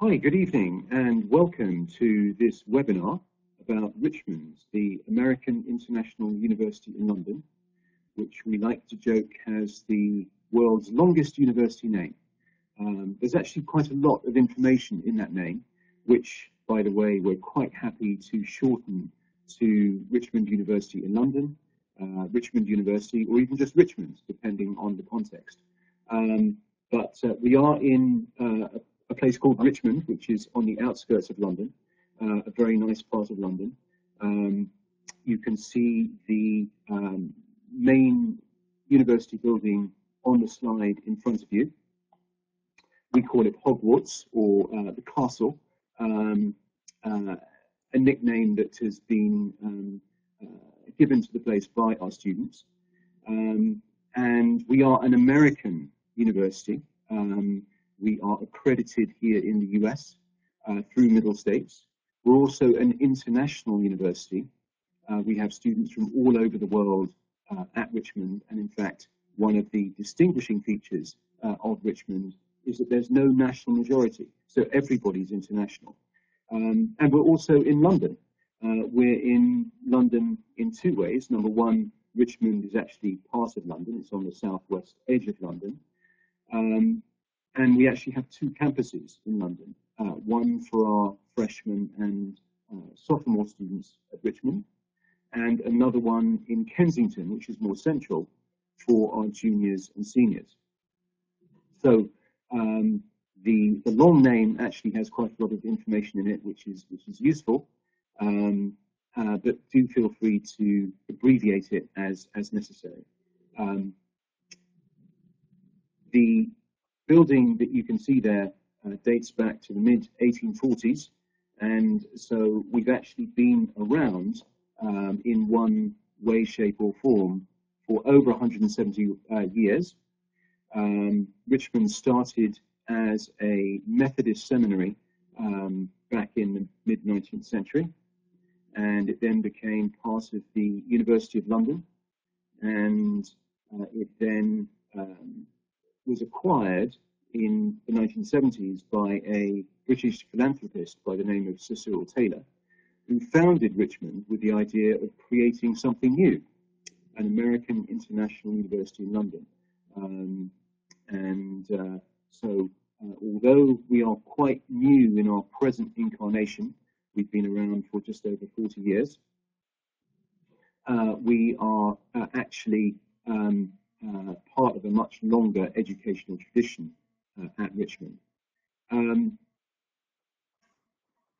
Hi, good evening, and welcome to this webinar about Richmond, the American International University in London, which we like to joke has the world's longest university name. There's actually quite a lot of information in that name, which, by the way, we're quite happy to shorten to Richmond University in London, Richmond University, or even just Richmond, depending on the context. But we are in a place called Richmond, which is on the outskirts of London, a very nice part of London. You can see the main university building on the slide in front of you. We call it Hogwarts, or the castle, a nickname that has been given to the place by our students. And we are an American university. We are accredited here in the US through Middle States. We're also an international university. We have students from all over the world at Richmond, and in fact, one of the distinguishing features of Richmond is that there's no national majority, so everybody's international. And we're also in London. We're in London in two ways. Number one, Richmond is actually part of London. It's on the southwest edge of London. And we actually have two campuses in London, one for our freshman and sophomore students at Richmond, and another one in Kensington, which is more central, for our juniors and seniors. So the long name actually has quite a lot of information in it, which is useful, but do feel free to abbreviate it as necessary. The building that you can see there dates back to the mid-1840s, and so we've actually been around in one way, shape or form for over 170 years. Richmond started as a Methodist seminary back in the mid-19th century, and it then became part of the University of London, and it then was acquired in the 1970s by a British philanthropist by the name of Sir Cyril Taylor, who founded Richmond with the idea of creating something new, an American International University in London. So although we are quite new in our present incarnation, we've been around for just over 40 years, we are actually part of a much longer educational tradition at Richmond.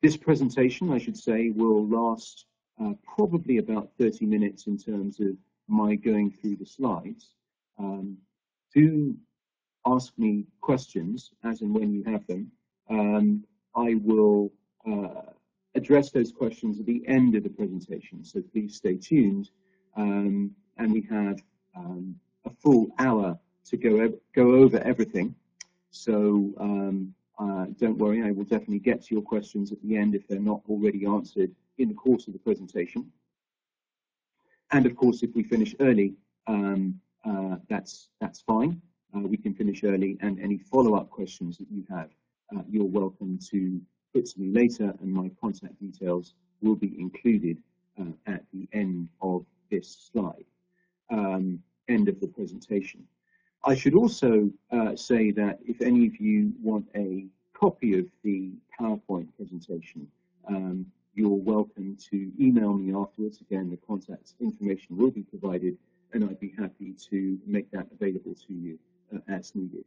This presentation, I should say, will last probably about 30 minutes in terms of my going through the slides. Do ask me questions as and when you have them. I will address those questions at the end of the presentation, so please stay tuned. And we have a full hour to go over everything. So don't worry, I will definitely get to your questions at the end if they're not already answered in the course of the presentation. And of course, if we finish early, that's fine. We can finish early, and any follow-up questions that you have, you're welcome to put to me later, and my contact details will be included at the end of this slide, end of the presentation. I should also say that if any of you want a copy of the PowerPoint presentation, you're welcome to email me afterwards. Again, the contact information will be provided, and I'd be happy to make that available to you as needed.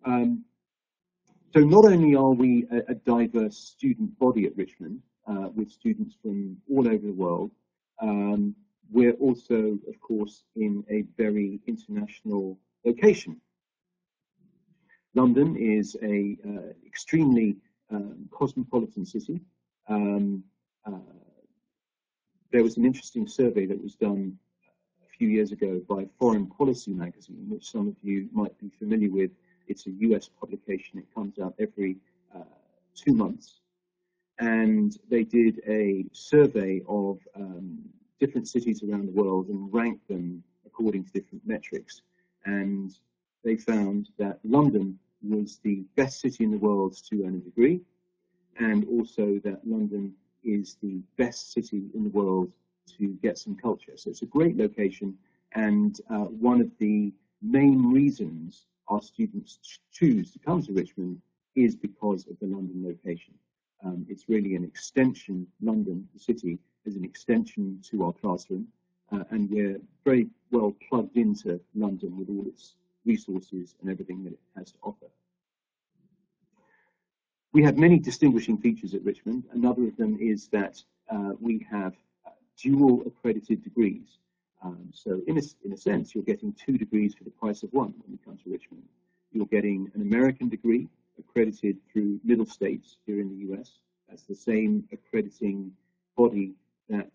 So not only are we a diverse student body at Richmond, with students from all over the world, we're also, of course, in a very international location. London is a extremely cosmopolitan city. There was an interesting survey that was done a few years ago by Foreign Policy magazine, which some of you might be familiar with. It's a US publication. It comes out every 2 months. And they did a survey of different cities around the world and ranked them according to different metrics. And they found that London was the best city in the world to earn a degree, and also that London is the best city in the world to get some culture. So it's a great location, and one of the main reasons our students choose to come to Richmond is because of the London location. It's really an extension, London, the city, is an extension to our classroom, and we're very well plugged into London with all its resources and everything that it has to offer. We have many distinguishing features at Richmond. Another of them is that we have dual accredited degrees. So in a sense, you're getting 2 degrees for the price of 1 when you come to Richmond. You're getting an American degree accredited through Middle States here in the US. That's the same accrediting body that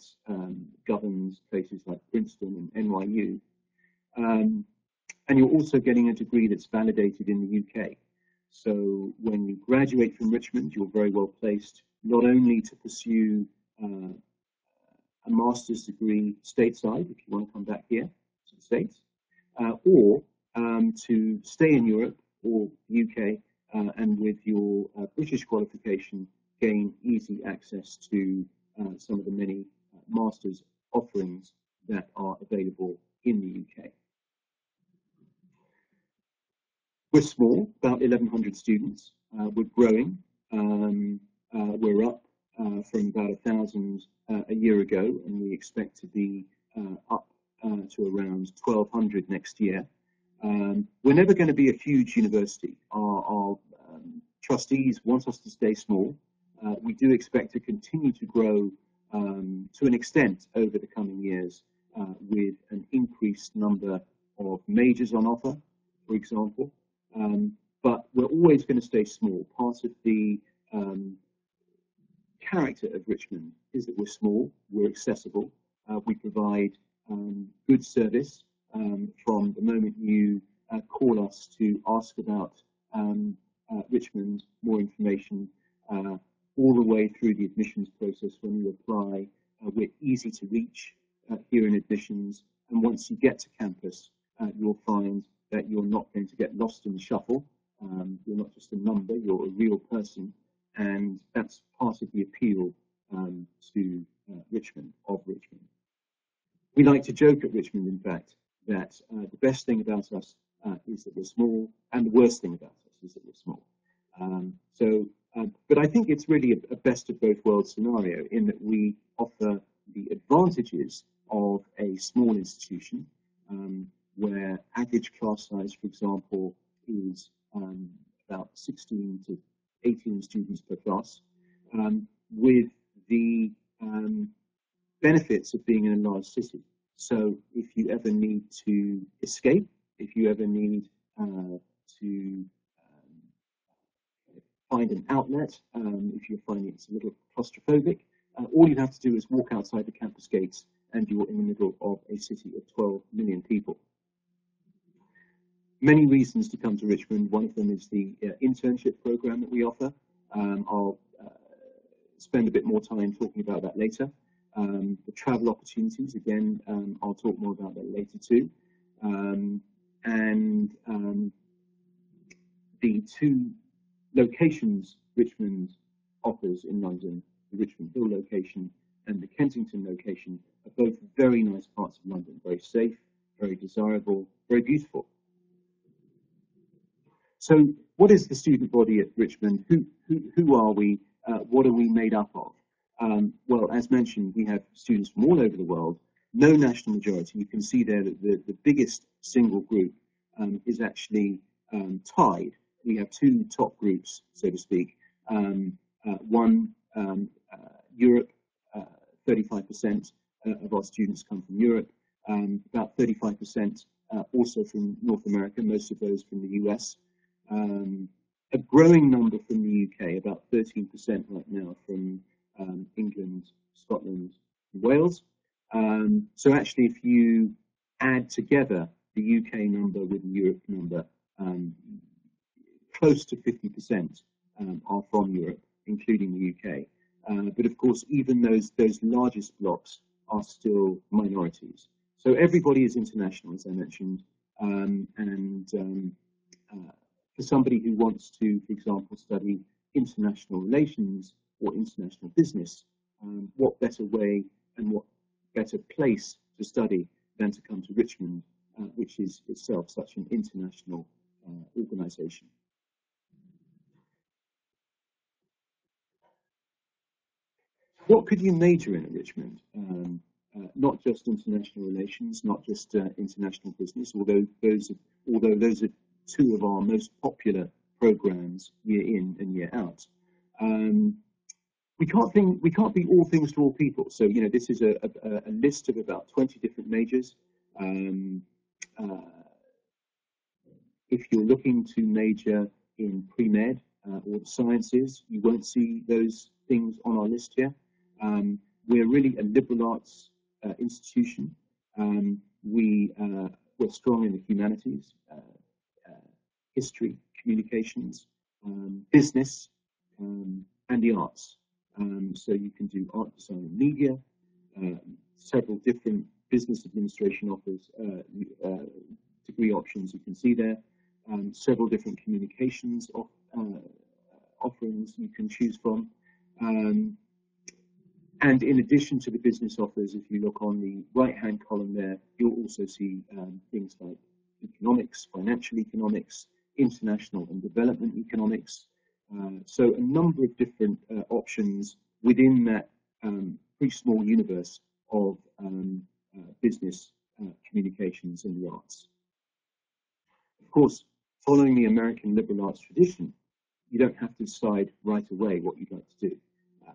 governs places like Princeton and NYU. And you're also getting a degree that's validated in the UK. So when you graduate from Richmond, you're very well placed not only to pursue a master's degree stateside, if you want to come back here to the States, or to stay in Europe or the UK, and with your British qualification, gain easy access to some of the many master's offerings that are available in the UK. We're small, about 1,100 students. We're growing. We're up from about 1,000 a year ago, and we expect to be up to around 1,200 next year. We're never going to be a huge university. Our trustees want us to stay small. We do expect to continue to grow to an extent over the coming years with an increased number of majors on offer, for example. But we're always going to stay small. Part of the character of Richmond is that we're small, we're accessible, we provide good service from the moment you call us to ask about Richmond, more information, all the way through the admissions process when you apply. We're easy to reach here in admissions, and once you get to campus, you'll find that you're not going to get lost in the shuffle. You're not just a number, you're a real person, and that's part of the appeal to Richmond, of Richmond. We like to joke at Richmond, in fact, that the best thing about us is that we're small, and the worst thing about us is that we're small. But I think it's really a best of both worlds scenario in that we offer the advantages of a small institution, where average class size, for example, is about 16 to 18 students per class, with the benefits of being in a large city. So if you ever need to escape, if you ever need to find an outlet, if you're finding it's a little claustrophobic, all you have to do is walk outside the campus gates and you're in the middle of a city of 12 million people. Many reasons to come to Richmond. One of them is the internship program that we offer. I'll spend a bit more time talking about that later. The travel opportunities, again, I'll talk more about that later too. And the 2 locations Richmond offers in London, the Richmond Hill location and the Kensington location, are both very nice parts of London, very safe, very desirable, very beautiful. So what is the student body at Richmond? Who are we? What are we made up of? Well, as mentioned, we have students from all over the world, no national majority. You can see there that the biggest single group is actually tied. We have 2 top groups, so to speak. One, Europe, 35% of our students come from Europe, about 35% also from North America, most of those from the US. A growing number from the UK, about 13% right now from England, Scotland, and Wales. So actually, if you add together the UK number with the Europe number, close to 50% are from Europe, including the UK. But of course, even those largest blocks are still minorities. So everybody is international, as I mentioned, and for somebody who wants to, for example, study international relations or international business, what better way and what better place to study than to come to Richmond, which is itself such an international organisation. What could you major in at Richmond? Not just international relations, not just international business, although those are two of our most popular programs year in and year out. We can't be all things to all people. So this is a list of about 20 different majors. If you're looking to major in pre-med or the sciences, you won't see those things on our list here. We're really a liberal arts institution. We're strong in the humanities, history, communications, business, and the arts. So you can do art, design, and media, several different business administration offers, degree options you can see there, several different communications offerings you can choose from. And in addition to the business offers, if you look on the right-hand column there, you'll also see things like economics, financial economics, international and development economics. So a number of different options within that pretty small universe of business, communications and the arts. Of course, following the American liberal arts tradition, you don't have to decide right away what you'd like to do.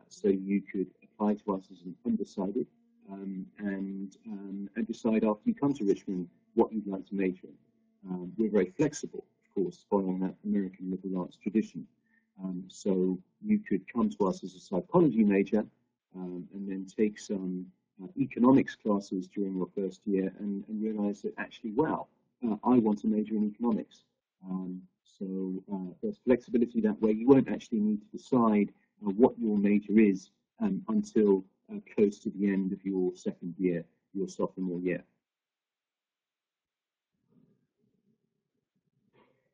So you could apply to us as an undecided and decide after you come to Richmond what you'd like to major in. We're very flexible, of course, following that American liberal arts tradition. So you could come to us as a psychology major and then take some economics classes during your first year and realize that actually, wow, I want to major in economics. So there's flexibility that way. You won't actually need to decide what your major is until close to the end of your second year, your sophomore year.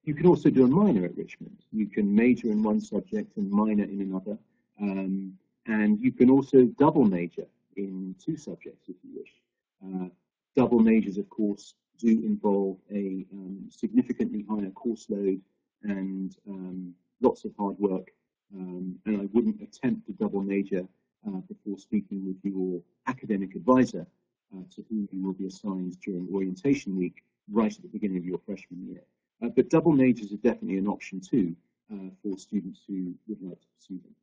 You can also do a minor at Richmond. You can major in one subject and minor in another. And you can also double major in two subjects if you wish. Double majors, of course, do involve a significantly higher course load and lots of hard work. And I wouldn't attempt to double major before speaking with your academic advisor to whom you will be assigned during orientation week right at the beginning of your freshman year. But double majors are definitely an option too for students who would like to pursue them.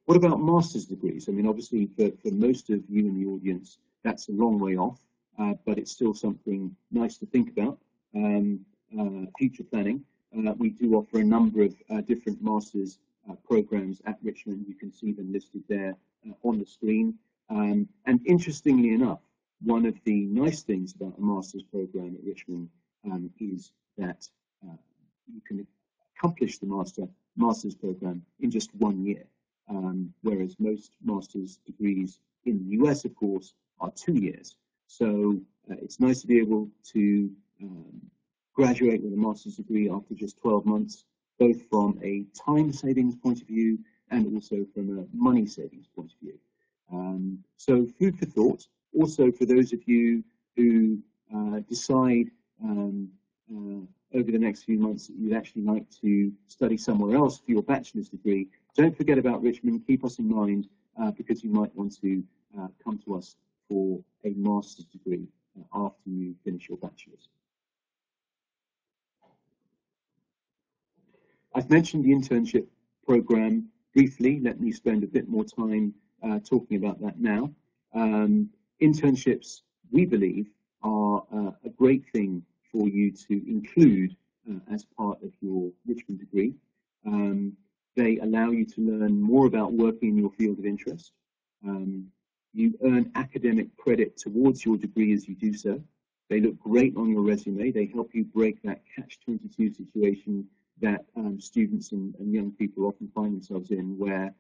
What about master's degrees? I mean, obviously for most of you in the audience, that's a long way off, but it's still something nice to think about. Future planning. We do offer a number of different master's programs at Richmond. You can see them listed there on the screen. And interestingly enough, one of the nice things about a master's program at Richmond is that you can accomplish the master's program in just 1 year, whereas most master's degrees in the US, of course, are 2 years. So it's nice to be able to graduate with a master's degree after just 12 months, both from a time savings point of view and also from a money savings point of view. So food for thought. Also, for those of you who decide over the next few months that you'd actually like to study somewhere else for your bachelor's degree, don't forget about Richmond. Keep us in mind because you might want to come to us for a master's degree after you finish your bachelor's. I've mentioned the internship program briefly. Let me spend a bit more time talking about that now. Internships, we believe, are a great thing for you to include as part of your Richmond degree. They allow you to learn more about working in your field of interest. You earn academic credit towards your degree as you do so. They look great on your resume. They help you break that catch-22 situation that students and young people often find themselves in, where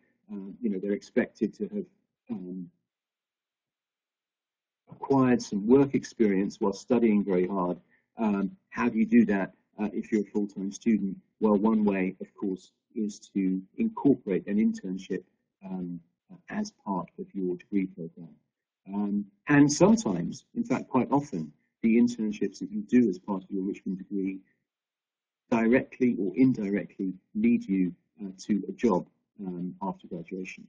they're expected to have acquired some work experience while studying very hard. How do you do that if you're a full-time student? Well, one way, of course, is to incorporate an internship as part of your degree program. And sometimes, in fact, quite often, the internships that you do as part of your Richmond degree directly or indirectly lead you to a job after graduation.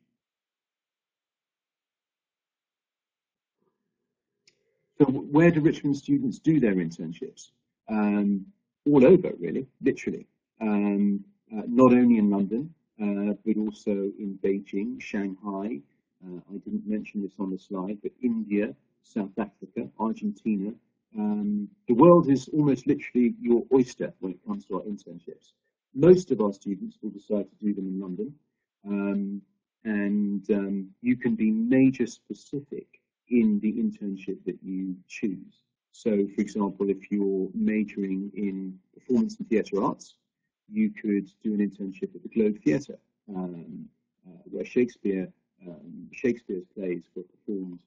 So where do Richmond students do their internships? All over, really, literally. Not only in London, but also in Beijing, Shanghai. I didn't mention this on the slide, but India, South Africa, Argentina. The world is almost literally your oyster when it comes to our internships. Most of our students will decide to do them in London, and you can be major specific in the internship that you choose. So, for example, if you're majoring in performance and theatre arts, you could do an internship at the Globe Theatre, where Shakespeare's plays were performed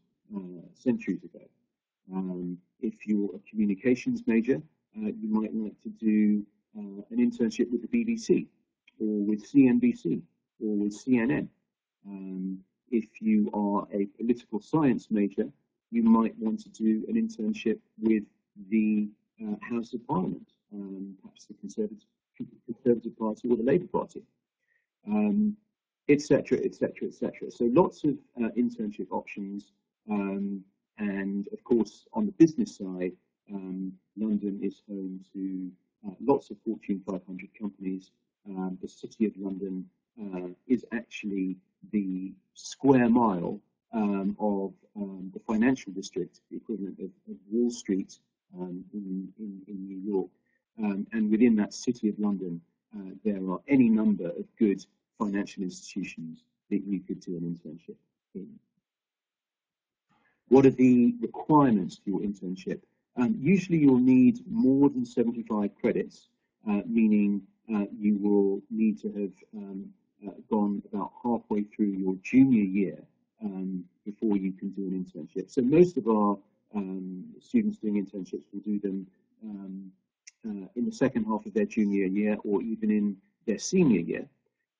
centuries ago. If you're a communications major, you might like to do an internship with the BBC, or with CNBC, or with CNN. If you are a political science major, you might want to do an internship with the House of Parliament, perhaps the Conservative Party or the Labour Party, etc., etc., etc. So lots of internship options, and of course on the business side, London is home to lots of Fortune 500 companies. The City of London is actually the square mile of the financial district, the equivalent of Wall Street in New York. And within that City of London, there are any number of good financial institutions that you could do an internship in. What are the requirements for your internship? Usually you'll need more than 75 credits, meaning you will need to have gone about halfway through your junior year before you can do an internship. So most of our students doing internships will do them in the second half of their junior year, or even in their senior year.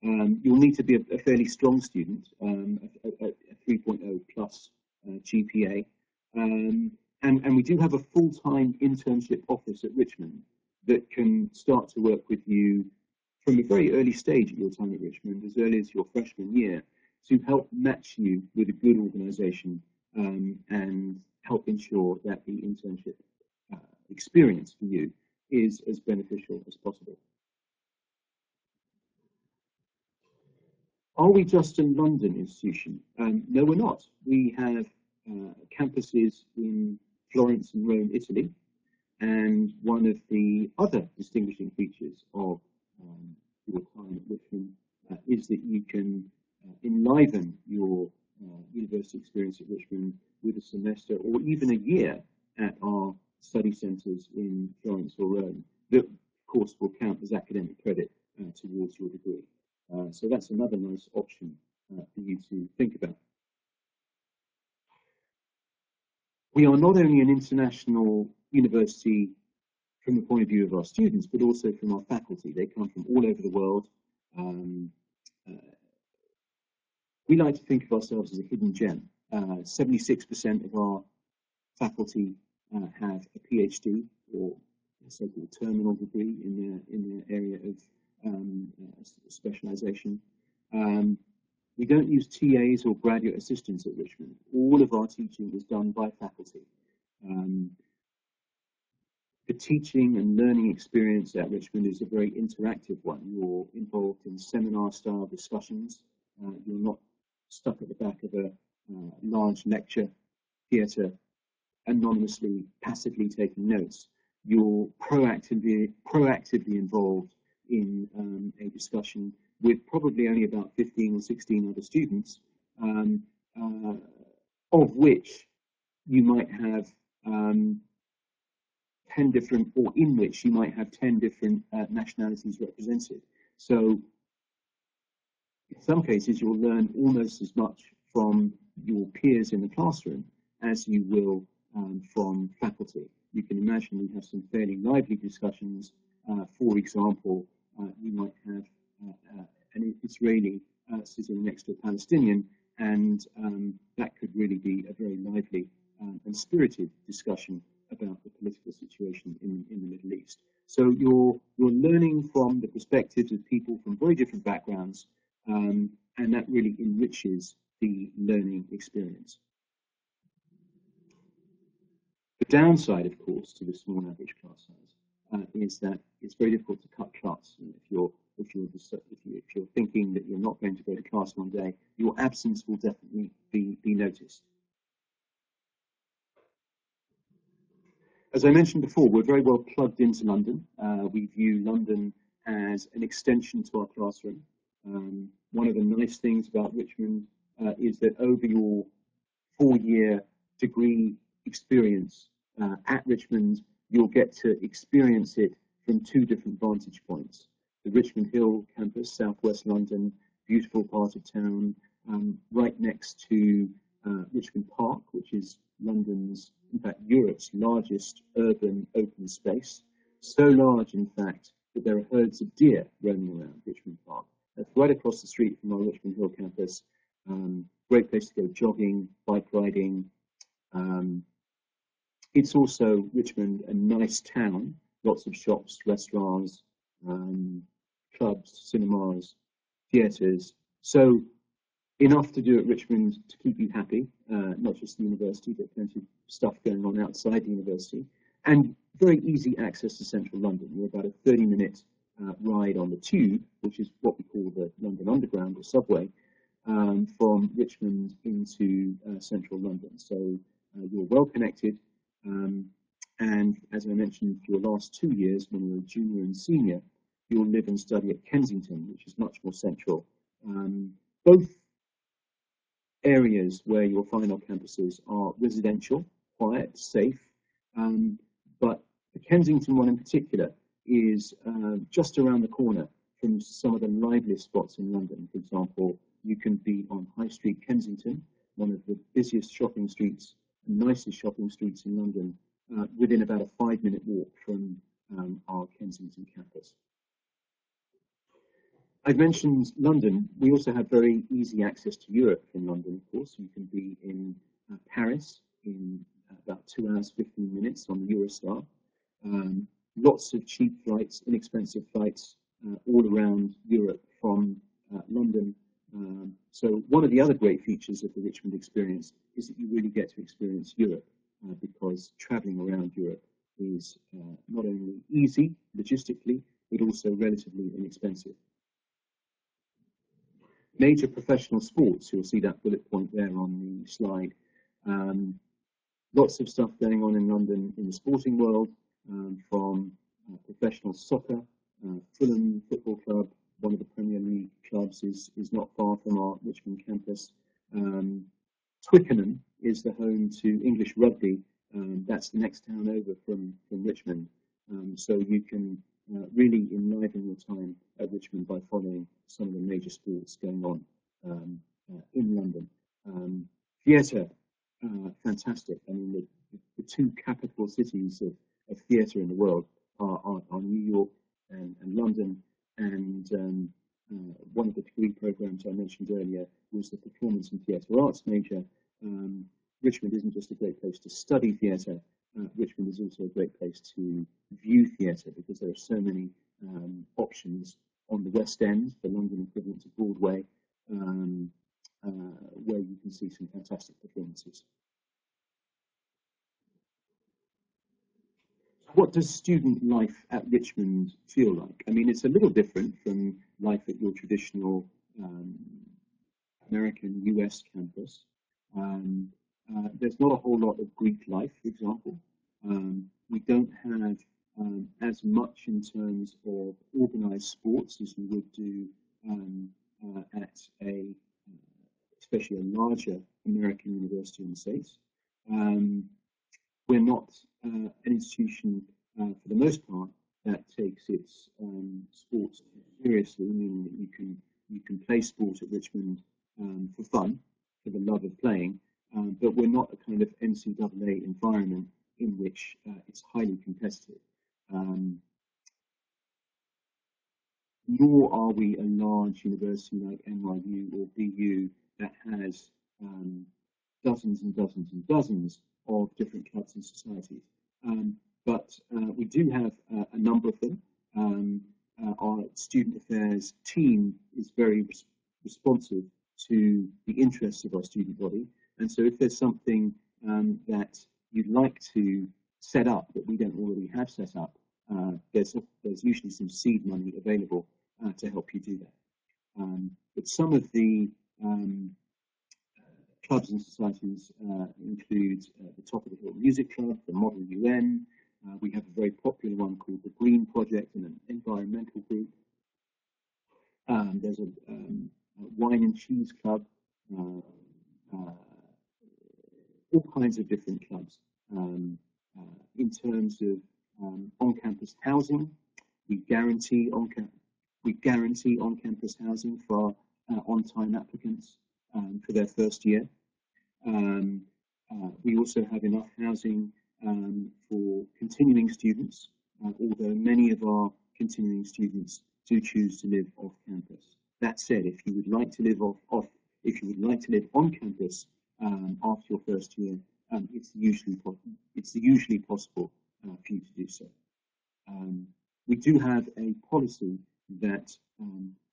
You'll need to be a fairly strong student, a 3.0 plus GPA. And we do have a full-time internship office at Richmond that can start to work with you from a very early stage at your time at Richmond, as early as your freshman year, to help match you with a good organisation and help ensure that the internship experience for you is as beneficial as possible. Are we just a London institution? No, we're not. We have campuses in Florence and Rome, Italy, and one of the other distinguishing features of your time at Richmond is that you can enliven your university experience at Richmond with a semester or even a year at our study centres in Florence or Rome that, of course, will count as academic credit towards your degree. So that's another nice option for you to think about. We are not only an international university from the point of view of our students, but also from our faculty. They come from all over the world. We like to think of ourselves as a hidden gem. 76% of our faculty have a PhD, or a so-called terminal degree in their area of specialization. We don't use TAs or graduate assistants at Richmond. All of our teaching is done by faculty. The teaching and learning experience at Richmond is a very interactive one. You're involved in seminar-style discussions. You're not stuck at the back of a large lecture theatre, anonymously, passively taking notes. You're proactively involved in a discussion with probably only about 15 or 16 other students, of which you might have 10 different, or in which you might have 10 different nationalities represented. So in some cases, you'll learn almost as much from your peers in the classroom as you will from faculty. You can imagine we have some fairly lively discussions For example, you might have an Israeli sitting next to a Palestinian, and that could really be a very lively and spirited discussion about the political situation in the Middle East. So you're learning from the perspectives of people from very different backgrounds, and that really enriches the learning experience. The downside, of course, to the small average class size is that it's very difficult to cut class. If you're thinking that you're not going to go to class one day, your absence will definitely be noticed. As I mentioned before, we're very well plugged into London. We view London as an extension to our classroom. One of the nice things about Richmond is that over your 4-year degree experience at Richmond, you'll get to experience it from 2 different vantage points. The Richmond Hill campus, southwest London, beautiful part of town, right next to Richmond Park, which is London's, in fact, Europe's largest urban open space. So large, in fact, that there are herds of deer roaming around Richmond Park. That's right across the street from our Richmond Hill campus. Great place to go jogging, bike riding. It's also, Richmond, a nice town. Lots of shops, restaurants, clubs, cinemas, theatres. So enough to do at Richmond to keep you happy, not just the university, but plenty of stuff going on outside the university. And very easy access to central London. You're about a 30-minute ride on the tube, which is what we call the London Underground or subway, from Richmond into central London. So you're well connected. And as I mentioned, for your last 2 years, when you're a junior and senior, you'll live and study at Kensington, which is much more central. Both areas where you'll find our campuses are residential, quiet, safe, but the Kensington one in particular is just around the corner from some of the liveliest spots in London. For example, you can be on High Street, Kensington, one of the busiest shopping streets, nicest shopping streets in London, within about a 5-minute walk from our Kensington campus. I've mentioned London. We also have very easy access to Europe from London, of course. You can be in Paris in about 2 hours, 15 minutes on the Eurostar. Lots of cheap flights, inexpensive flights all around Europe from London. So one of the other great features of the Richmond experience is that you really get to experience Europe because traveling around Europe is not only easy logistically, but also relatively inexpensive. Major professional sports, you'll see that bullet point there on the slide. Lots of stuff going on in London in the sporting world, from professional soccer, Fulham Football Club, one of the Premier League clubs, is not far from our Richmond campus. Twickenham is the home to English rugby. That's the next town over from Richmond. So you can really enliven your time at Richmond by following some of the major sports going on in London. Theatre, fantastic. I mean, the 2 capital cities of theatre in the world are New York and London. And one of the degree programs I mentioned earlier was the Performance and Theatre Arts major. Richmond isn't just a great place to study theatre. Richmond is also a great place to view theatre because there are so many options on the West End, the London equivalent to Broadway, where you can see some fantastic performances. What does student life at Richmond feel like? I mean, it's a little different from life at your traditional American US campus. There's not a whole lot of Greek life, for example. We don't have as much in terms of organized sports as you would do at especially a larger American university in the States. We're not an institution, for the most part, that takes its sports seriously, meaning that you can play sport at Richmond for fun, for the love of playing, but we're not a kind of NCAA environment in which it's highly competitive. nor are we a large university like NYU or BU that has dozens and dozens and dozens of different clubs and societies. But we do have a number of them. Our student affairs team is very responsive to the interests of our student body. And so if there's something that you'd like to set up that we don't already have set up, there's usually some seed money available to help you do that. But some of the clubs and societies include the Top of the Hill Music Club, the Model UN. We have a very popular one called the Green Project and an environmental group. There's a wine and cheese club, all kinds of different clubs. In terms of on-campus housing, we guarantee on-campus housing for on-time applicants for their first year. We also have enough housing for continuing students, although many of our continuing students do choose to live off campus. That said, if you would like to live on campus after your first year, it's usually possible for you to do so. We do have a policy that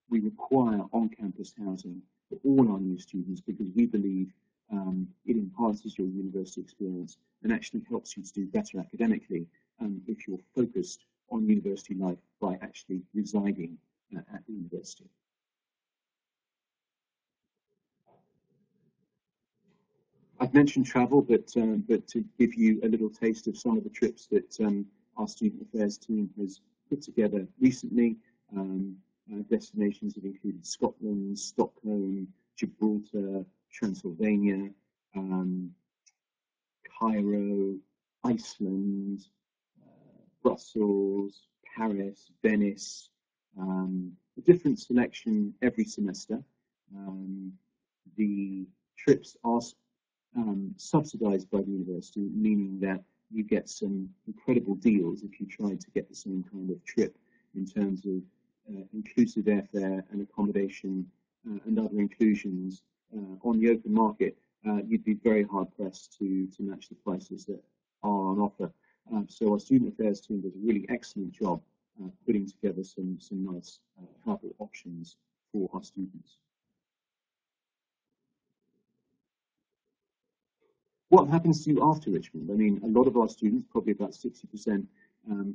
we require on-campus housing for all our new students because we believe it enhances your university experience and actually helps you to do better academically if you're focused on university life by actually residing at the university. I've mentioned travel, but to give you a little taste of some of the trips that our student affairs team has put together recently, destinations have included Scotland, Stockholm, Gibraltar, Transylvania, Cairo, Iceland, Brussels, Paris, Venice, a different selection every semester. The trips are subsidized by the university, meaning that you get some incredible deals if you try to get the same kind of trip in terms of inclusive airfare and accommodation and other inclusions on the open market. You'd be very hard pressed to match the prices that are on offer. So our student affairs team does a really excellent job putting together some nice travel options for our students. What happens to you after Richmond? I mean, a lot of our students, probably about 60%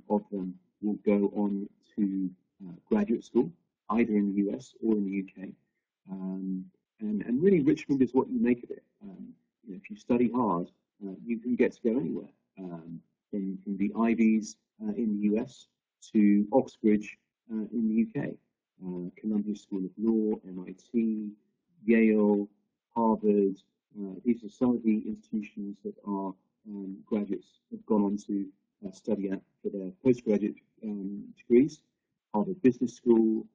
of them, will go on to graduate school, either in the US or in the UK. And really, Richmond is what you make of it. You know, if you study hard, you can get to go anywhere, from the Ivies in the US to Oxbridge in the UK, Columbia School of Law, MIT, Yale, Harvard. These are some of the institutions that our graduates have gone on to study at for their postgraduate degrees. Harvard Business School,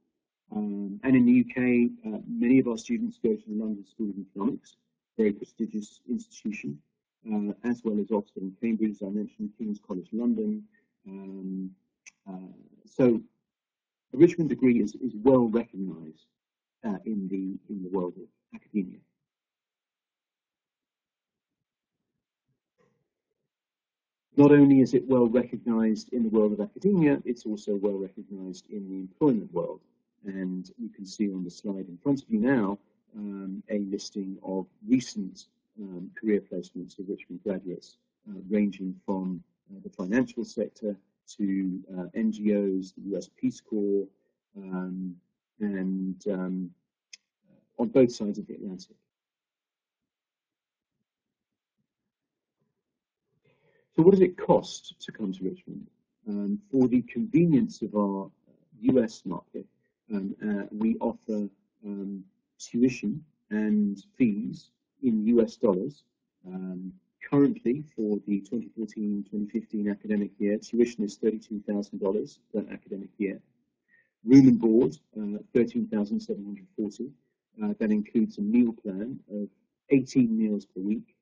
and in the UK, many of our students go to the London School of Economics, very prestigious institution, as well as Oxford and Cambridge, as I mentioned, King's College London. So a Richmond degree is well recognised in the world of academia. Not only is it well recognised in the world of academia, it's also well recognised in the employment world. And you can see on the slide in front of you now a listing of recent career placements of Richmond graduates, ranging from the financial sector to NGOs, the US Peace Corps, and on both sides of the Atlantic. So what does it cost to come to Richmond? For the convenience of our US market, we offer tuition and fees in US dollars. Currently, for the 2014-2015 academic year, tuition is $32,000 per academic year. Room and board, $13,740. That includes a meal plan of 18 meals per week,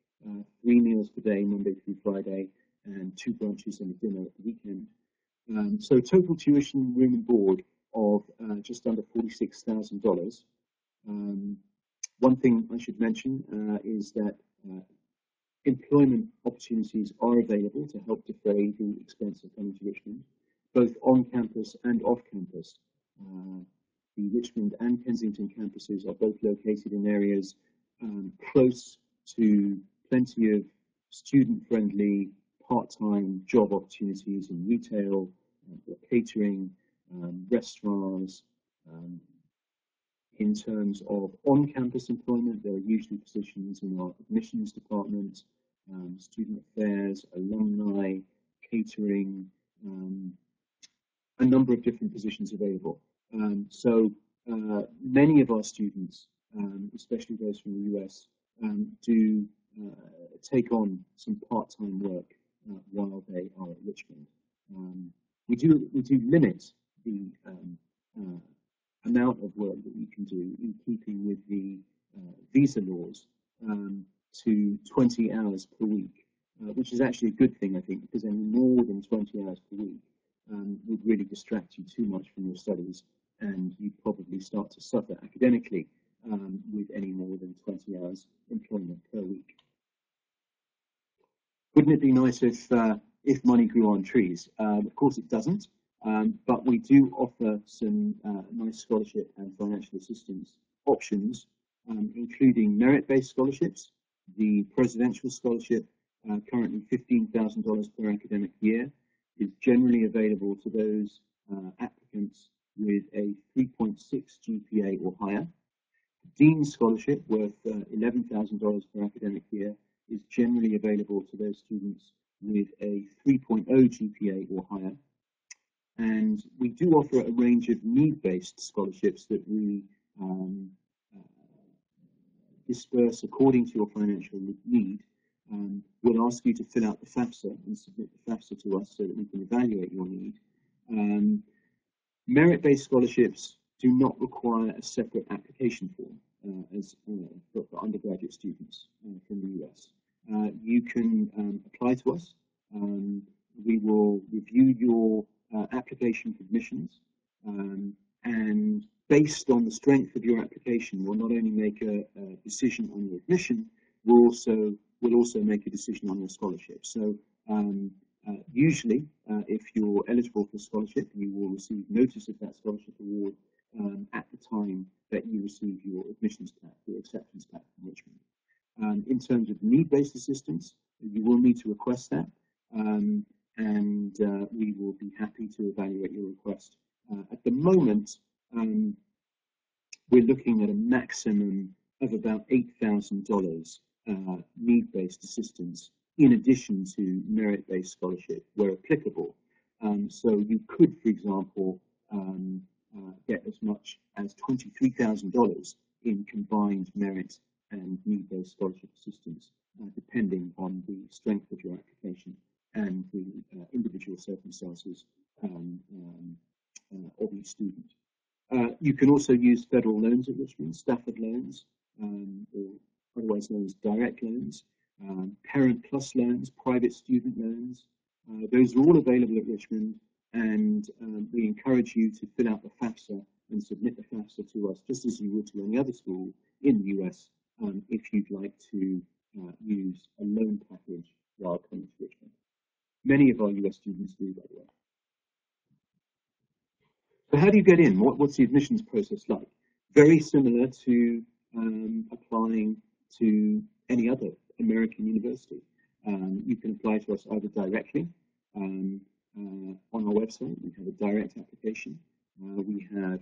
3 meals per day, Monday through Friday, and 2 brunches and a dinner at the weekend. So total tuition, room and board of just under $46,000. One thing I should mention is that employment opportunities are available to help defray the expense of coming to Richmond, both on campus and off campus. The Richmond and Kensington campuses are both located in areas close to plenty of student-friendly part-time job opportunities in retail, catering, restaurants. In terms of on-campus employment, there are usually positions in our admissions department, student affairs, alumni, catering, a number of different positions available. So many of our students, especially those from the US, do take on some part-time work while they are at Richmond. We do limit the amount of work that you can do in keeping with the visa laws to 20 hours per week, which is actually a good thing, I think, because any more than 20 hours per week would really distract you too much from your studies, and you'd probably start to suffer academically with any more than 20 hours employment per week. Wouldn't it be nice if money grew on trees? Of course it doesn't, but we do offer some nice scholarship and financial assistance options, including merit-based scholarships. The presidential scholarship, currently $15,000 per academic year, is generally available to those applicants with a 3.6 GPA or higher. The Dean's Scholarship, worth $11,000 per academic year, is generally available to those students with a 3.0 GPA or higher. And we do offer a range of need-based scholarships that we disperse according to your financial need. We'll ask you to fill out the FAFSA and submit the FAFSA to us so that we can evaluate your need. Merit-based scholarships do not require a separate application form as for undergraduate students from the US. You can apply to us. We will review your application for admissions, and based on the strength of your application, we'll not only make a decision on your admission, we'll also make a decision on your scholarship. So usually, if you're eligible for scholarship, you will receive notice of that scholarship award at the time that you receive your admissions pack, your acceptance pack from Richmond. In terms of need-based assistance, you will need to request that, and we will be happy to evaluate your request. At the moment, we're looking at a maximum of about $8,000 need-based assistance in addition to merit-based scholarship where applicable. So you could, for example, get as much as $23,000 in combined merit and need-based scholarship assistance, depending on the strength of your application and the individual circumstances of each student. You can also use federal loans at Richmond, Stafford loans, or otherwise known as direct loans, Parent Plus loans, private student loans. Those are all available at Richmond, and we encourage you to fill out the FAFSA and submit the FAFSA to us, just as you would to any other school in the US, if you'd like to use a loan package while coming to Richmond. Many of our US students do, by the way. So how do you get in? What's the admissions process like? Very similar to applying to any other American university. You can apply to us either directly on our website. We have a direct application. We have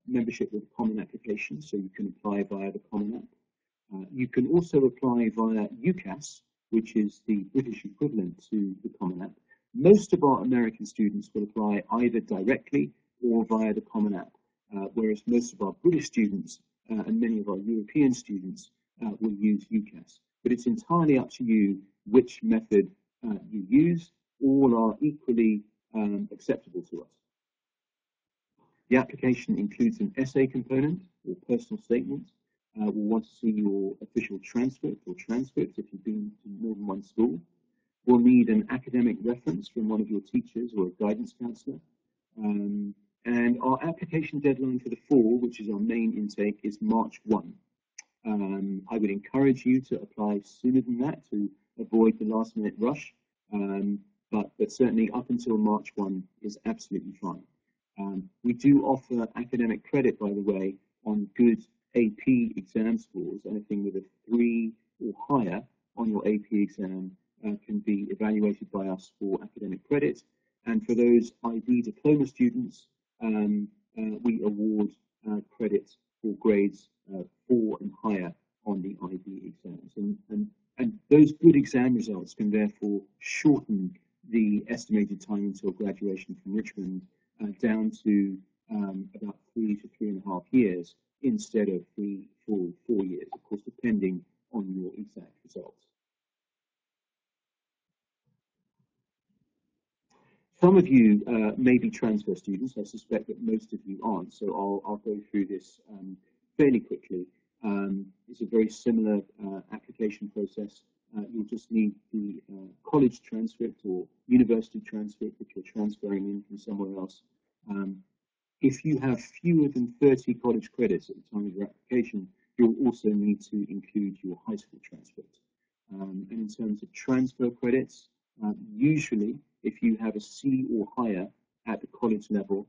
membership with a common application, so you can apply via the common app. You can also apply via UCAS, which is the British equivalent to the common app. Most of our American students will apply either directly or via the common app, whereas most of our British students and many of our European students will use UCAS. But it's entirely up to you which method you use. All are equally acceptable to us. The application includes an essay component or personal statement. We'll want to see your official transcript or transcripts if you've been to more than one school. We'll need an academic reference from one of your teachers or a guidance counselor. And our application deadline for the fall, which is our main intake, is March 1. I would encourage you to apply sooner than that to avoid the last minute rush, but certainly up until March 1 is absolutely fine. We do offer academic credit, by the way, on good AP exam scores. Anything with a 3 or higher on your AP exam can be evaluated by us for academic credit. And for those IB diploma students, we award credit for grades 4 and higher on the IB exams. And those good exam results can therefore shorten the estimated time until graduation from Richmond down to about 3 to 3.5 years instead of the full 4 years, of course, depending on your exact results. Some of you may be transfer students. I suspect that most of you aren't, so I'll go through this fairly quickly. It's a very similar application process. You'll just need the college transcript or university transcript if you're transferring in from somewhere else. If you have fewer than 30 college credits at the time of your application, you'll also need to include your high school transcript. And in terms of transfer credits, usually if you have a C or higher at the college level,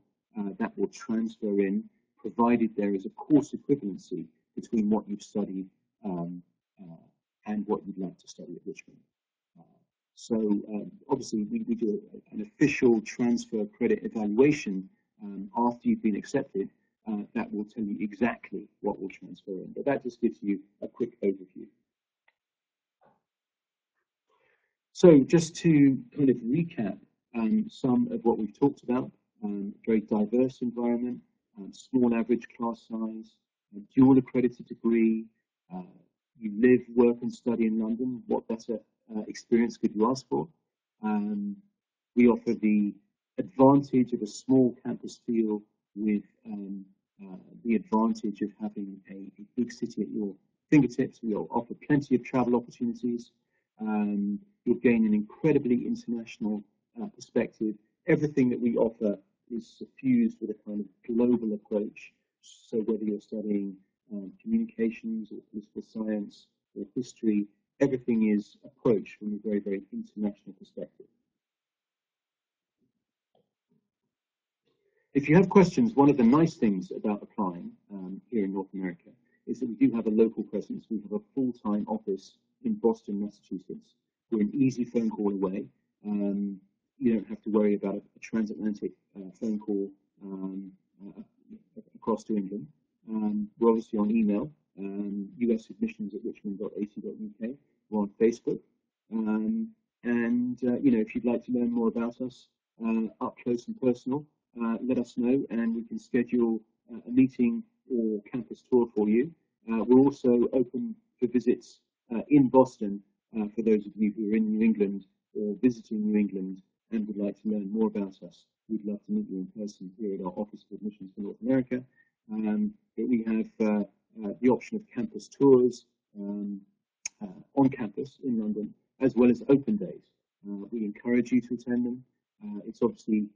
that will transfer in, provided there is a course equivalency between what you've studied and what you'd like to study at Richmond. So obviously we do an official transfer credit evaluation after you've been accepted. That will tell you exactly what will transfer in, but that just gives you a quick overview. So just to kind of recap some of what we've talked about, very diverse environment, small average class size, dual accredited degree, you live, work and study in London. What better experience could you ask for? We offer the advantage of a small campus feel with the advantage of having a big city at your fingertips. We offer plenty of travel opportunities. You'll gain an incredibly international perspective. Everything that we offer is suffused with a kind of global approach. So whether you're studying communications or political science or history, everything is approached from a very, very international perspective. If you have questions, one of the nice things about applying here in North America is that we do have a local presence. We have a full-time office in Boston, Massachusetts. We're an easy phone call away. You don't have to worry about a transatlantic phone call across to England. We're obviously on email, usadmissions@richmond.ac.uk. We're on Facebook. You know, if you'd like to learn more about us up close and personal, let us know and we can schedule a meeting or campus tour for you. We're also open for visits in Boston for those of you who are in New England or visiting New England and would like to learn more about us. We'd love to meet you in person here at our Office of Admissions for North America. But we have the option of campus tours on campus in London, as well as open days. We encourage you to attend them. It's obviously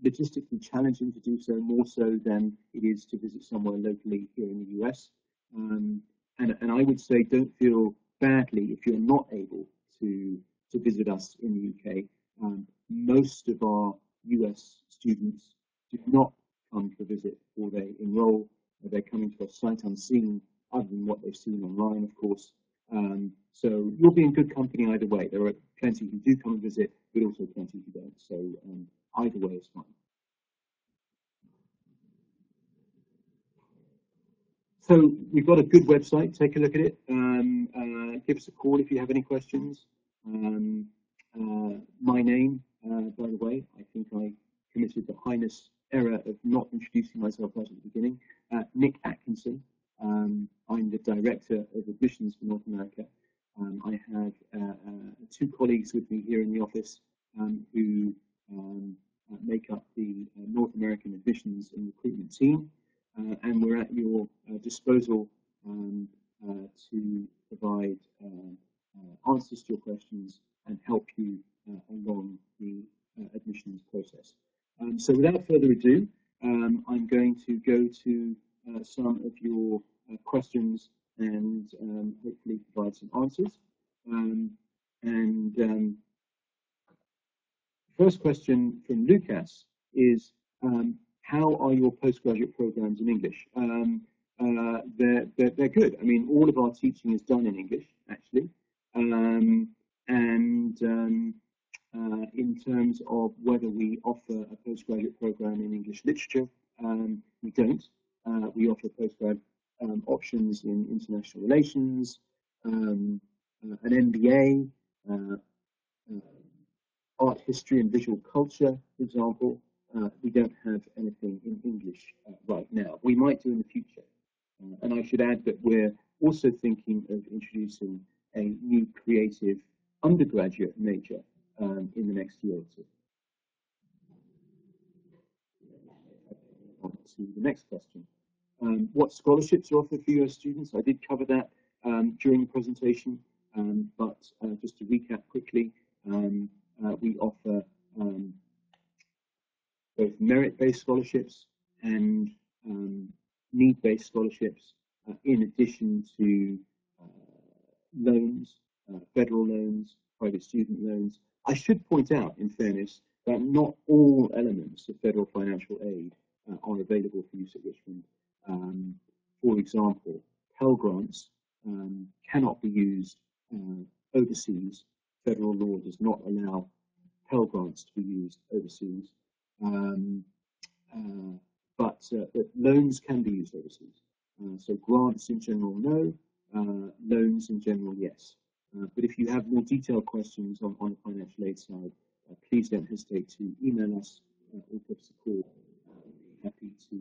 logistically challenging to do so, more so than it is to visit somewhere locally here in the US. And I would say don't feel badly if you're not able to visit us in the UK. Most of our US students do not come to visit or they enroll, or they're coming to a sight unseen other than what they've seen online, of course. So you'll be in good company either way. There are plenty who do come and visit, but also plenty who don't. So either way is fine. So we've got a good website. Take a look at it. Give us a call if you have any questions. My name, by the way, I think I committed the heinous error of not introducing myself right at the beginning. Nick Atkinson. I'm the Director of Admissions for North America. I have 2 colleagues with me here in the office who make up the North American Admissions and Recruitment team. And we're at your disposal to provide answers to your questions and help you along the admissions process. So without further ado, I'm going to go to some of your questions and hopefully provide some answers. First question from Lucas is, how are your postgraduate programs in English? They're good. I mean, all of our teaching is done in English, actually. In terms of whether we offer a postgraduate program in English literature, we don't. We offer postgrad options in international relations, an MBA, art history and visual culture, for example. We don't have anything in English right now. We might do in the future. And I should add that we're also thinking of introducing a new creative undergraduate major in the next year or two. On to the next question. What scholarships are offered for US students? I did cover that during the presentation, but just to recap quickly, we offer both merit-based scholarships and need-based scholarships, in addition to loans, federal loans, private student loans. I should point out, in fairness, that not all elements of federal financial aid are available for use at Richmond. For example, Pell Grants cannot be used overseas. Federal law does not allow Pell Grants to be used overseas. But loans can be used overseas. So grants in general, no. Loans in general, yes. But if you have more detailed questions on the financial aid side, please don't hesitate to email us or give us a call. We'll be happy to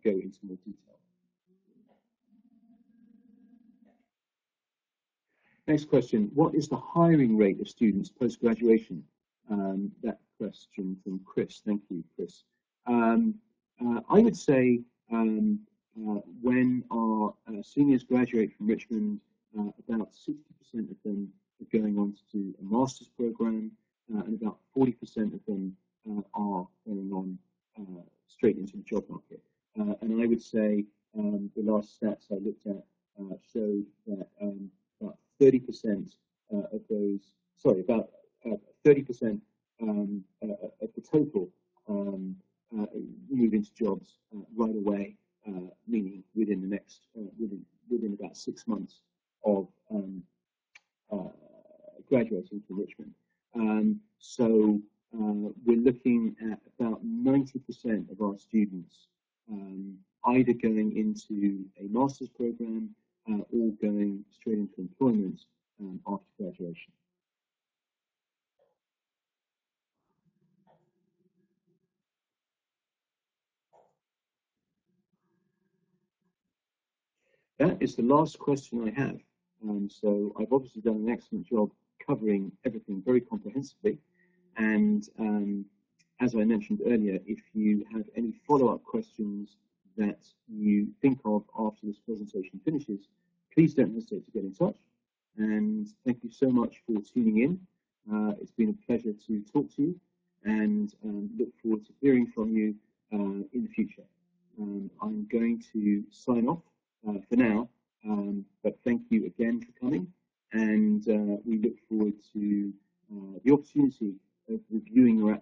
go into more detail. Next question, what is the hiring rate of students post-graduation? That question from Chris. Thank you, Chris. I would say when our seniors graduate from Richmond, about 60% of them are going on to do a master's program, and about 40% of them are going on straight into the job market. And I would say the last stats I looked at showed that about 30% of those, sorry, about 30% of the total move into jobs right away, meaning within the next, within about 6 months of graduating from Richmond. So we're looking at about 90% of our students either going into a master's program or going straight into employment after graduation. That is the last question I have. So I've obviously done an excellent job covering everything very comprehensively. And as I mentioned earlier, if you have any follow-up questions that you think of after this presentation finishes, please don't hesitate to get in touch. And thank you so much for tuning in. It's been a pleasure to talk to you, and look forward to hearing from you in the future. I'm going to sign off for now, but thank you again for coming, and we look forward to the opportunity of reviewing your